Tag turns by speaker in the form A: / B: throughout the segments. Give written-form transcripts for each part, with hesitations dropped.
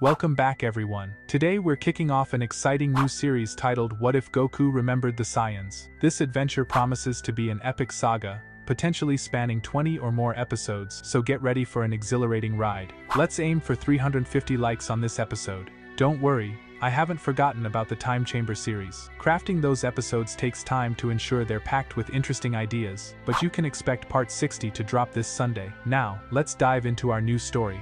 A: Welcome back everyone. Today we're kicking off an exciting new series titled What If Goku Remembered the Saiyans? This adventure promises to be an epic saga, potentially spanning 20 or more episodes, so get ready for an exhilarating ride. Let's aim for 350 likes on this episode. Don't worry, I haven't forgotten about the Time Chamber series. Crafting those episodes takes time to ensure they're packed with interesting ideas, but you can expect part 60 to drop this Sunday. Now, let's dive into our new story.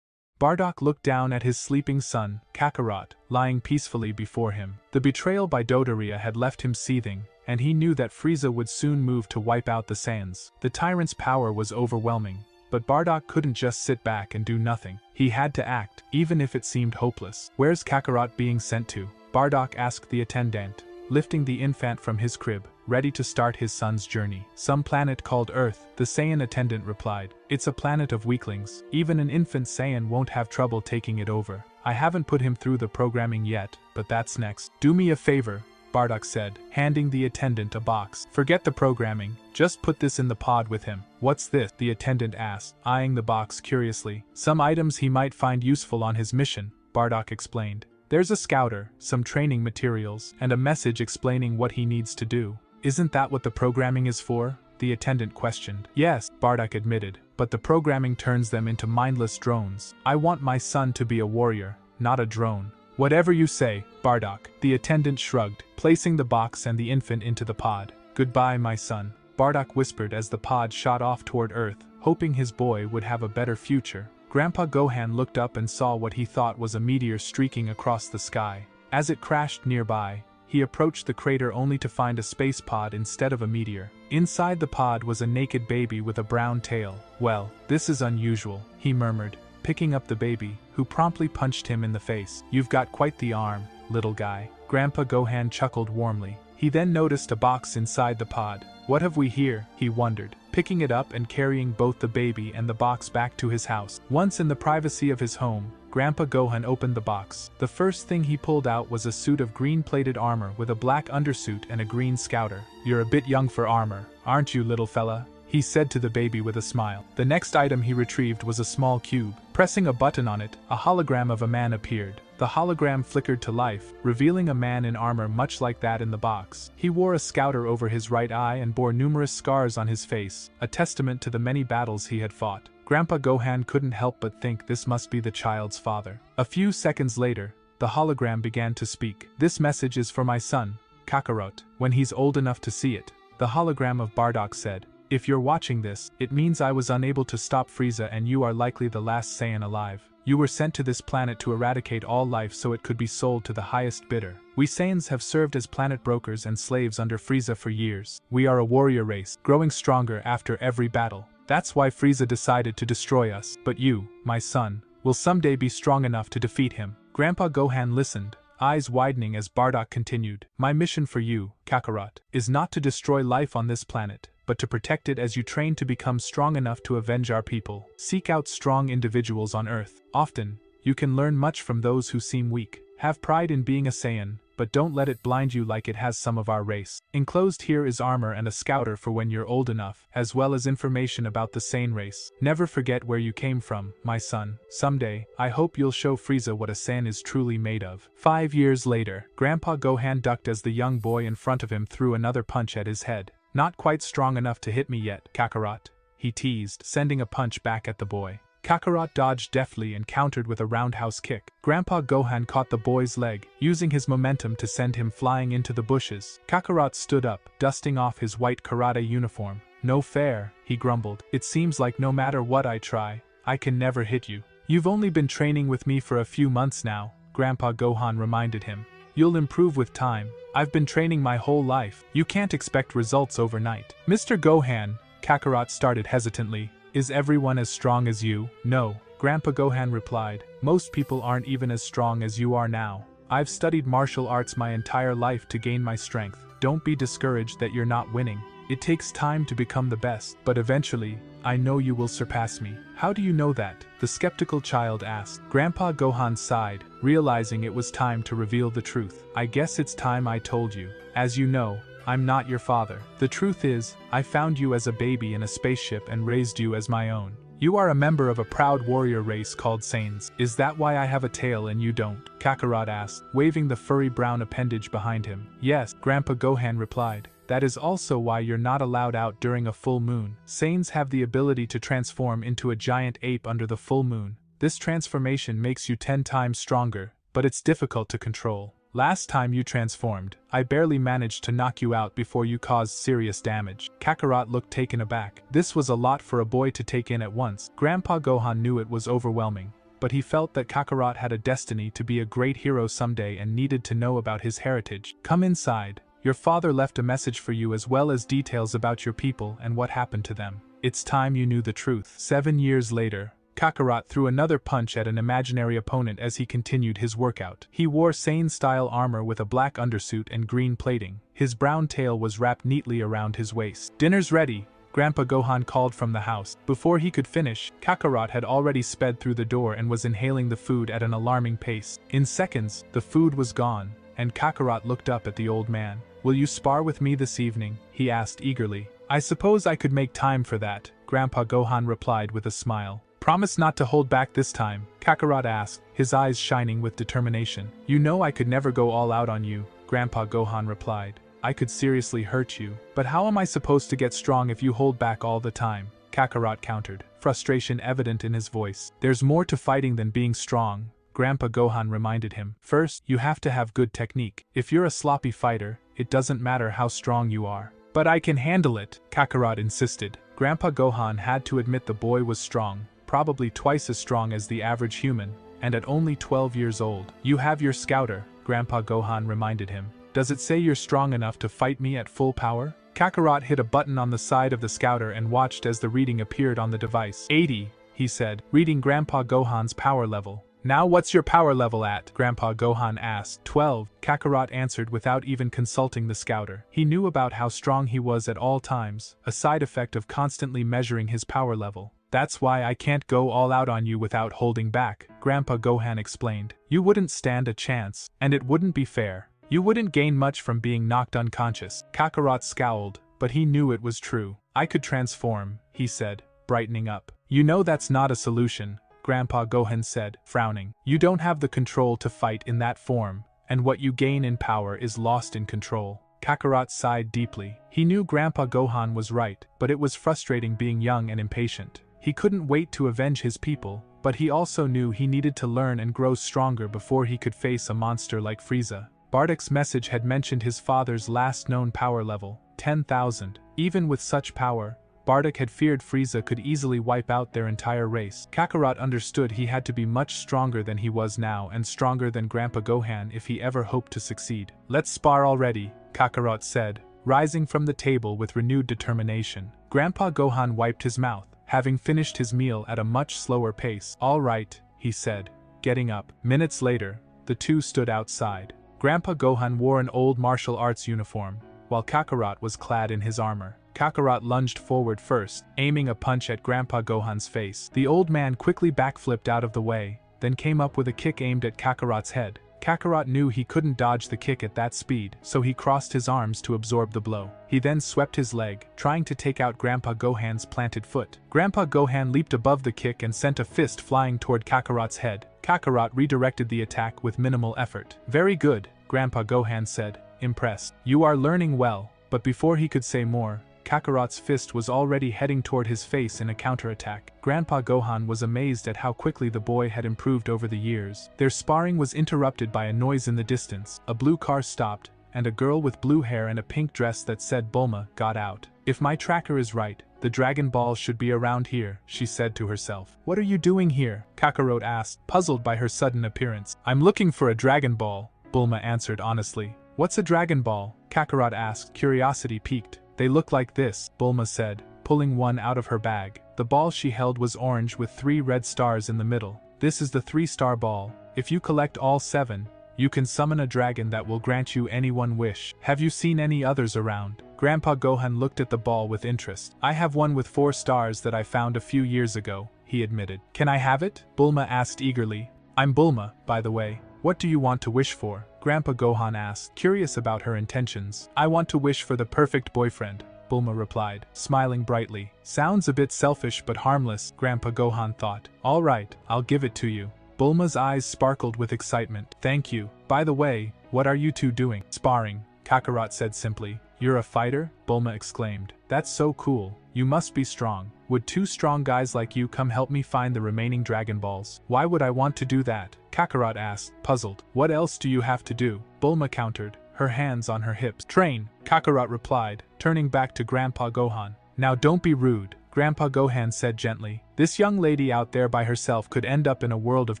A: Bardock looked down at his sleeping son, Kakarot, lying peacefully before him. The betrayal by Dodoria had left him seething, and he knew that Frieza would soon move to wipe out the Saiyans. The tyrant's power was overwhelming, but Bardock couldn't just sit back and do nothing. He had to act, even if it seemed hopeless. "Where's Kakarot being sent to?" Bardock asked the attendant, lifting the infant from his crib, ready to start his son's journey. "Some planet called Earth," the Saiyan attendant replied. "It's a planet of weaklings. Even an infant Saiyan won't have trouble taking it over. I haven't put him through the programming yet, but that's next." "Do me a favor," Bardock said, handing the attendant a box. "Forget the programming, just put this in the pod with him." "What's this?" the attendant asked, eyeing the box curiously. "Some items he might find useful on his mission," Bardock explained. "There's a scouter, some training materials, and a message explaining what he needs to do." "Isn't that what the programming is for?" the attendant questioned. "Yes," Bardock admitted, "but the programming turns them into mindless drones. I want my son to be a warrior, not a drone." "Whatever you say, Bardock," the attendant shrugged, placing the box and the infant into the pod. "Goodbye, my son," Bardock whispered as the pod shot off toward Earth, hoping his boy would have a better future. Grandpa Gohan looked up and saw what he thought was a meteor streaking across the sky. As it crashed nearby, he approached the crater only to find a space pod instead of a meteor. Inside the pod was a naked baby with a brown tail. "Well, this is unusual," he murmured, picking up the baby, who promptly punched him in the face. "You've got quite the arm, little guy." Grandpa Gohan chuckled warmly. He then noticed a box inside the pod. "What have we here?" he wondered, picking it up and carrying both the baby and the box back to his house. Once in the privacy of his home, Grandpa Gohan opened the box. The first thing he pulled out was a suit of green-plated armor with a black undersuit and a green scouter. "You're a bit young for armor, aren't you, little fella?" he said to the baby with a smile. The next item he retrieved was a small cube. Pressing a button on it, a hologram of a man appeared. The hologram flickered to life, revealing a man in armor much like that in the box. He wore a scouter over his right eye and bore numerous scars on his face, a testament to the many battles he had fought. Grandpa Gohan couldn't help but think this must be the child's father. A few seconds later, the hologram began to speak. "This message is for my son, Kakarot, when he's old enough to see it," the hologram of Bardock said. "If you're watching this, it means I was unable to stop Frieza and you are likely the last Saiyan alive. You were sent to this planet to eradicate all life so it could be sold to the highest bidder. We Saiyans have served as planet brokers and slaves under Frieza for years. We are a warrior race, growing stronger after every battle. That's why Frieza decided to destroy us. But you, my son, will someday be strong enough to defeat him." Grandpa Gohan listened, eyes widening as Bardock continued. "My mission for you, Kakarot, is not to destroy life on this planet, but to protect it as you train to become strong enough to avenge our people. Seek out strong individuals on Earth. Often, you can learn much from those who seem weak. Have pride in being a Saiyan, but don't let it blind you like it has some of our race. Enclosed here is armor and a scouter for when you're old enough, as well as information about the Saiyan race. Never forget where you came from, my son. Someday, I hope you'll show Frieza what a Saiyan is truly made of." 5 years later, Grandpa Gohan ducked as the young boy in front of him threw another punch at his head. "Not quite strong enough to hit me yet, Kakarot," he teased, sending a punch back at the boy. Kakarot dodged deftly and countered with a roundhouse kick. Grandpa Gohan caught the boy's leg, using his momentum to send him flying into the bushes. Kakarot stood up, dusting off his white karate uniform. "No fair," he grumbled. "It seems like no matter what I try, I can never hit you." "You've only been training with me for a few months now," Grandpa Gohan reminded him. "You'll improve with time. I've been training my whole life. You can't expect results overnight." "Mr. Gohan," Kakarot started hesitantly, "is everyone as strong as you?" "No," Grandpa Gohan replied. "Most people aren't even as strong as you are now. I've studied martial arts my entire life to gain my strength. Don't be discouraged that you're not winning. It takes time to become the best, but eventually, I know you will surpass me." "How do you know that?" the skeptical child asked. Grandpa Gohan sighed, realizing it was time to reveal the truth. "I guess it's time I told you. As you know, I'm not your father. The truth is, I found you as a baby in a spaceship and raised you as my own. You are a member of a proud warrior race called Saiyans. Is that why I have a tail and you don't? Kakarot asked, waving the furry brown appendage behind him. Yes, Grandpa Gohan replied. That is also why you're not allowed out during a full moon. Saiyans have the ability to transform into a giant ape under the full moon. This transformation makes you 10 times stronger, but it's difficult to control. Last time you transformed, I barely managed to knock you out before you caused serious damage. Kakarot looked taken aback. This was a lot for a boy to take in at once. Grandpa Gohan knew it was overwhelming, but he felt that Kakarot had a destiny to be a great hero someday and needed to know about his heritage. Come inside. Your father left a message for you as well as details about your people and what happened to them. It's time you knew the truth. 7 years later, Kakarot threw another punch at an imaginary opponent as he continued his workout. He wore Saiyan-style armor with a black undersuit and green plating. His brown tail was wrapped neatly around his waist. Dinner's ready, Grandpa Gohan called from the house. Before he could finish, Kakarot had already sped through the door and was inhaling the food at an alarming pace. In seconds, the food was gone, and Kakarot looked up at the old man. Will you spar with me this evening? He asked eagerly. I suppose I could make time for that, Grandpa Gohan replied with a smile. Promise not to hold back this time, Kakarot asked, his eyes shining with determination. You know I could never go all out on you, Grandpa Gohan replied. I could seriously hurt you. But how am I supposed to get strong if you hold back all the time? Kakarot countered, frustration evident in his voice. There's more to fighting than being strong, Grandpa Gohan reminded him. First, you have to have good technique. If you're a sloppy fighter, it doesn't matter how strong you are. But I can handle it, Kakarot insisted. Grandpa Gohan had to admit the boy was strong, probably twice as strong as the average human, and at only 12 years old. You have your scouter, Grandpa Gohan reminded him. Does it say you're strong enough to fight me at full power? Kakarot hit a button on the side of the scouter and watched as the reading appeared on the device. 80, he said, reading Grandpa Gohan's power level. Now what's your power level at? Grandpa Gohan asked. 12, Kakarot answered without even consulting the scouter. He knew about how strong he was at all times, a side effect of constantly measuring his power level. That's why I can't go all out on you without holding back, Grandpa Gohan explained. You wouldn't stand a chance, and it wouldn't be fair. You wouldn't gain much from being knocked unconscious. Kakarot scowled, but he knew it was true. I could transform, he said, brightening up. You know that's not a solution, Grandpa Gohan said, frowning. You don't have the control to fight in that form, and what you gain in power is lost in control. Kakarot sighed deeply. He knew Grandpa Gohan was right, but it was frustrating being young and impatient. He couldn't wait to avenge his people, but he also knew he needed to learn and grow stronger before he could face a monster like Frieza. Bardak's message had mentioned his father's last known power level, 10,000. Even with such power, Bardock had feared Frieza could easily wipe out their entire race. Kakarot understood he had to be much stronger than he was now and stronger than Grandpa Gohan if he ever hoped to succeed. Let's spar already, Kakarot said, rising from the table with renewed determination. Grandpa Gohan wiped his mouth, having finished his meal at a much slower pace. All right, he said, getting up. Minutes later, the two stood outside. Grandpa Gohan wore an old martial arts uniform, while Kakarot was clad in his armor. Kakarot lunged forward first, aiming a punch at Grandpa Gohan's face. The old man quickly backflipped out of the way, then came up with a kick aimed at Kakarot's head. Kakarot knew he couldn't dodge the kick at that speed, so he crossed his arms to absorb the blow. He then swept his leg, trying to take out Grandpa Gohan's planted foot. Grandpa Gohan leaped above the kick and sent a fist flying toward Kakarot's head. Kakarot redirected the attack with minimal effort. Very good, Grandpa Gohan said, impressed. You are learning well. But before he could say more, Kakarot's fist was already heading toward his face in a counterattack. Grandpa Gohan was amazed at how quickly the boy had improved over the years. Their sparring was interrupted by a noise in the distance. A blue car stopped, and a girl with blue hair and a pink dress that said Bulma got out. If my tracker is right, the Dragon Ball should be around here, she said to herself. What are you doing here? Kakarot asked, puzzled by her sudden appearance. I'm looking for a Dragon Ball, Bulma answered honestly. What's a Dragon Ball? Kakarot asked, curiosity piqued. They look like this, Bulma said, pulling one out of her bag. The ball she held was orange with 3 red stars in the middle. This is the 3-star ball. If you collect all 7, you can summon a dragon that will grant you any one wish. Have you seen any others around? Grandpa Gohan looked at the ball with interest. I have one with 4 stars that I found a few years ago, he admitted. Can I have it? Bulma asked eagerly. I'm Bulma, by the way. What do you want to wish for? Grandpa Gohan asked, curious about her intentions. I want to wish for the perfect boyfriend, Bulma replied, smiling brightly. Sounds a bit selfish but harmless, Grandpa Gohan thought. All right, I'll give it to you. Bulma's eyes sparkled with excitement. Thank you. By the way, what are you two doing? Sparring, Kakarot said simply. You're a fighter? Bulma exclaimed. That's so cool. You must be strong. Would two strong guys like you come help me find the remaining Dragon Balls? Why would I want to do that? Kakarot asked, puzzled. What else do you have to do? Bulma countered, her hands on her hips. Train, Kakarot replied, turning back to Grandpa Gohan. Now don't be rude, Grandpa Gohan said gently. This young lady out there by herself could end up in a world of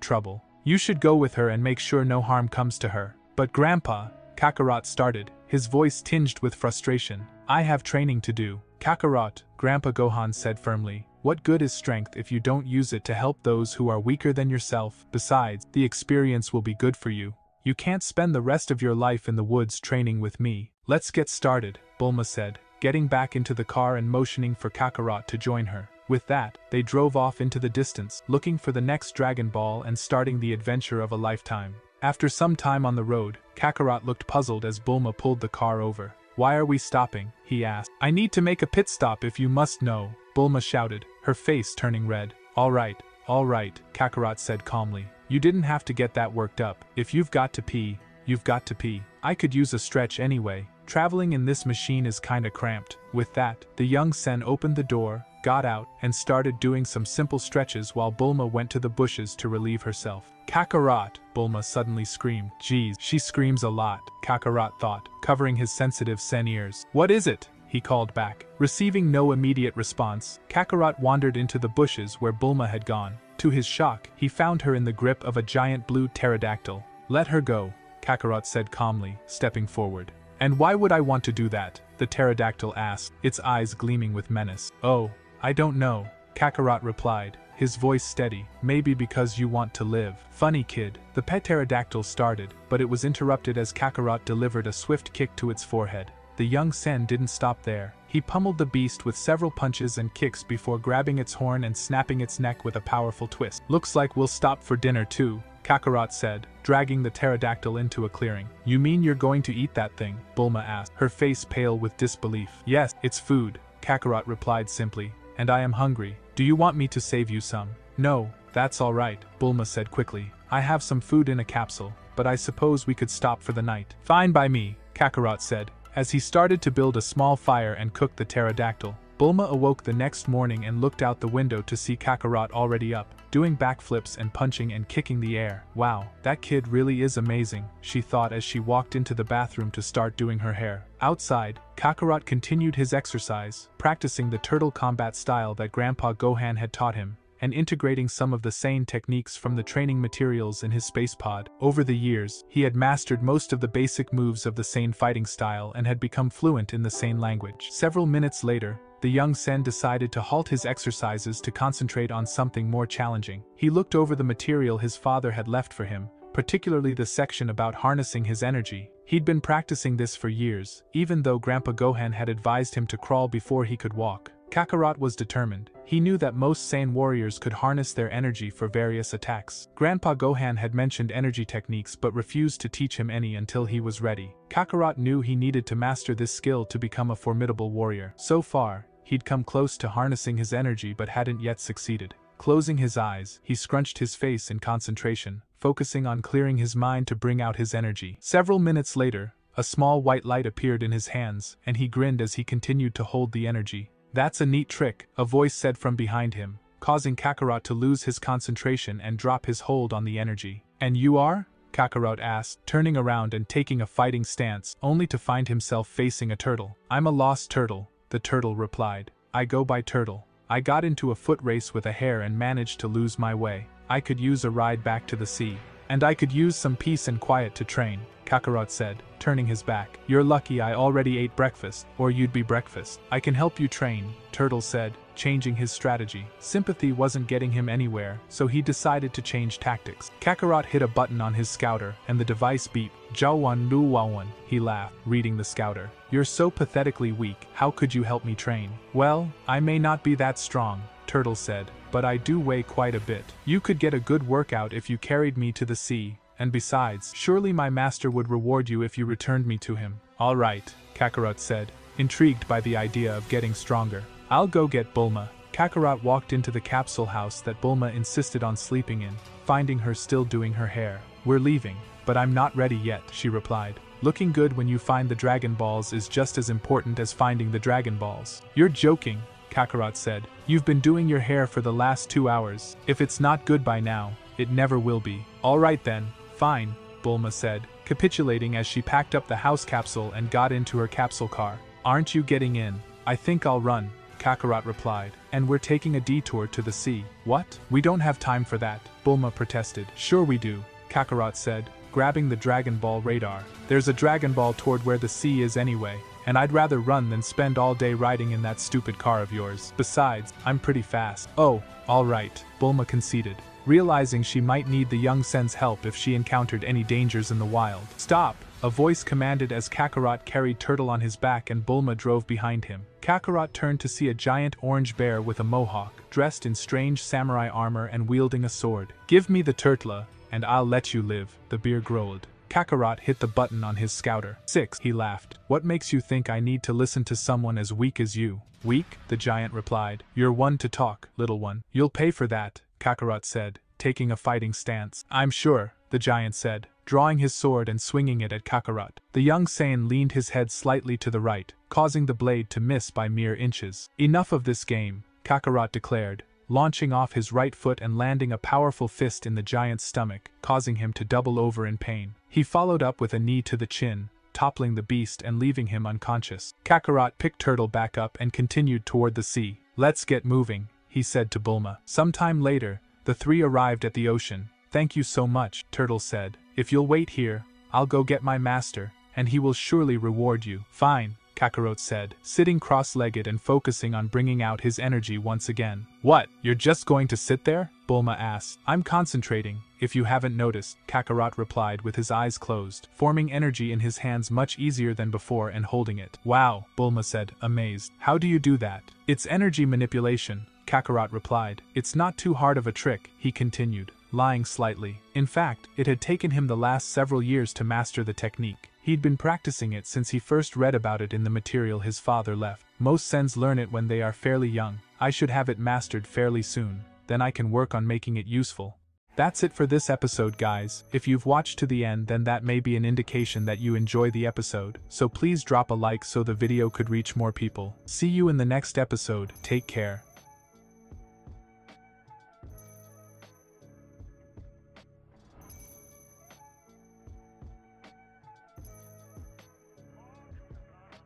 A: trouble. You should go with her and make sure no harm comes to her. But Grandpa, Kakarot started, his voice tinged with frustration. I have training to do. Kakarot, Grandpa Gohan said firmly. What good is strength if you don't use it to help those who are weaker than yourself? Besides, the experience will be good for you. You can't spend the rest of your life in the woods training with me. Let's get started, Bulma said, getting back into the car and motioning for Kakarot to join her. With that, they drove off into the distance, looking for the next Dragon Ball and starting the adventure of a lifetime. After some time on the road, Kakarot looked puzzled as Bulma pulled the car over. Why are we stopping? He asked. I need to make a pit stop if you must know, Bulma shouted, her face turning red. All right, Kakarot said calmly. You didn't have to get that worked up. If you've got to pee, you've got to pee. I could use a stretch anyway. Traveling in this machine is kinda cramped. With that, the young Sen opened the door, got out, and started doing some simple stretches while Bulma went to the bushes to relieve herself. Kakarot, Bulma suddenly screamed. Geez, she screams a lot, Kakarot thought, covering his sensitive Sen ears. What is it? He called back. Receiving no immediate response, Kakarot wandered into the bushes where Bulma had gone. To his shock, he found her in the grip of a giant blue pterodactyl. Let her go, Kakarot said calmly, stepping forward. And why would I want to do that? The pterodactyl asked, its eyes gleaming with menace. Oh, I don't know, Kakarot replied, his voice steady. Maybe because you want to live. Funny kid. The pet pterodactyl started, but it was interrupted as Kakarot delivered a swift kick to its forehead. The young Sen didn't stop there. He pummeled the beast with several punches and kicks before grabbing its horn and snapping its neck with a powerful twist. Looks like we'll stop for dinner too, Kakarot said, dragging the pterodactyl into a clearing. You mean you're going to eat that thing? Bulma asked, her face pale with disbelief. Yes, it's food, Kakarot replied simply, and I am hungry. Do you want me to save you some? No, that's all right, Bulma said quickly. I have some food in a capsule, but I suppose we could stop for the night. Fine by me, Kakarot said, as he started to build a small fire and cook the pterodactyl. Bulma awoke the next morning and looked out the window to see Kakarot already up, doing backflips and punching and kicking the air. Wow, that kid really is amazing, she thought as she walked into the bathroom to start doing her hair. Outside, Kakarot continued his exercise, practicing the turtle combat style that Grandpa Gohan had taught him, and integrating some of the Saiyan techniques from the training materials in his space pod. Over the years, he had mastered most of the basic moves of the Saiyan fighting style and had become fluent in the Saiyan language. Several minutes later, the young Sen decided to halt his exercises to concentrate on something more challenging. He looked over the material his father had left for him, particularly the section about harnessing his energy. He'd been practicing this for years, even though Grandpa Gohan had advised him to crawl before he could walk. Kakarot was determined. He knew that most Saiyan warriors could harness their energy for various attacks. Grandpa Gohan had mentioned energy techniques but refused to teach him any until he was ready. Kakarot knew he needed to master this skill to become a formidable warrior. So far, he'd come close to harnessing his energy but hadn't yet succeeded. Closing his eyes, he scrunched his face in concentration, focusing on clearing his mind to bring out his energy. Several minutes later, a small white light appeared in his hands, and he grinned as he continued to hold the energy. That's a neat trick, a voice said from behind him, causing Kakarot to lose his concentration and drop his hold on the energy. And you are? Kakarot asked, turning around and taking a fighting stance, only to find himself facing a turtle. I'm a lost turtle, the turtle replied. I go by Turtle. I got into a foot race with a hare and managed to lose my way. I could use a ride back to the sea. And I could use some peace and quiet to train, Kakarot said, turning his back. You're lucky I already ate breakfast, or you'd be breakfast. I can help you train, Turtle said, changing his strategy. Sympathy wasn't getting him anywhere, so he decided to change tactics. Kakarot hit a button on his scouter, and the device beeped. Jawan Luwawan, he laughed, reading the scouter. You're so pathetically weak, how could you help me train? Well, I may not be that strong, Turtle said, but I do weigh quite a bit. You could get a good workout if you carried me to the sea, and besides, surely my master would reward you if you returned me to him. All right, Kakarot said, intrigued by the idea of getting stronger. I'll go get Bulma. Kakarot walked into the capsule house that Bulma insisted on sleeping in, finding her still doing her hair. We're leaving, but I'm not ready yet, she replied. Looking good when you find the Dragon Balls is just as important as finding the Dragon Balls. You're joking, Kakarot said. You've been doing your hair for the last 2 hours. If it's not good by now, it never will be. Alright then, fine, Bulma said, capitulating as she packed up the house capsule and got into her capsule car. Aren't you getting in? I think I'll run, Kakarot replied. And we're taking a detour to the sea. What? We don't have time for that, Bulma protested. Sure we do, Kakarot said, grabbing the Dragon Ball radar. There's a Dragon Ball toward where the sea is anyway, and I'd rather run than spend all day riding in that stupid car of yours. Besides, I'm pretty fast. Oh, alright, Bulma conceded, realizing she might need the young Sen's help if she encountered any dangers in the wild. Stop! A voice commanded as Kakarot carried Turtle on his back and Bulma drove behind him. Kakarot turned to see a giant orange bear with a mohawk, dressed in strange samurai armor and wielding a sword. Give me the Turtle, and I'll let you live, the bear growled. Kakarot hit the button on his scouter. 6, he laughed. What makes you think I need to listen to someone as weak as you? Weak? The giant replied. You're one to talk, little one. You'll pay for that, Kakarot said, taking a fighting stance. I'm sure, the giant said, drawing his sword and swinging it at Kakarot. The young Saiyan leaned his head slightly to the right, causing the blade to miss by mere inches. Enough of this game, Kakarot declared, launching off his right foot and landing a powerful fist in the giant's stomach, causing him to double over in pain. He followed up with a knee to the chin, toppling the beast and leaving him unconscious. Kakarot picked Turtle back up and continued toward the sea. Let's get moving, he said to Bulma. Sometime later, the three arrived at the ocean. Thank you so much, Turtle said. If you'll wait here, I'll go get my master, and he will surely reward you. Fine, Kakarot said, sitting cross-legged and focusing on bringing out his energy once again. What, you're just going to sit there? Bulma asked. I'm concentrating, if you haven't noticed, Kakarot replied with his eyes closed, forming energy in his hands much easier than before and holding it. Wow, Bulma said, amazed. How do you do that? It's energy manipulation, Kakarot replied. It's not too hard of a trick, he continued, lying slightly. In fact, it had taken him the last several years to master the technique. He'd been practicing it since he first read about it in the material his father left. Most Sens learn it when they are fairly young. I should have it mastered fairly soon, then I can work on making it useful. That's it for this episode, guys. If you've watched to the end, then that may be an indication that you enjoy the episode, so please drop a like so the video could reach more people. See you in the next episode, take care.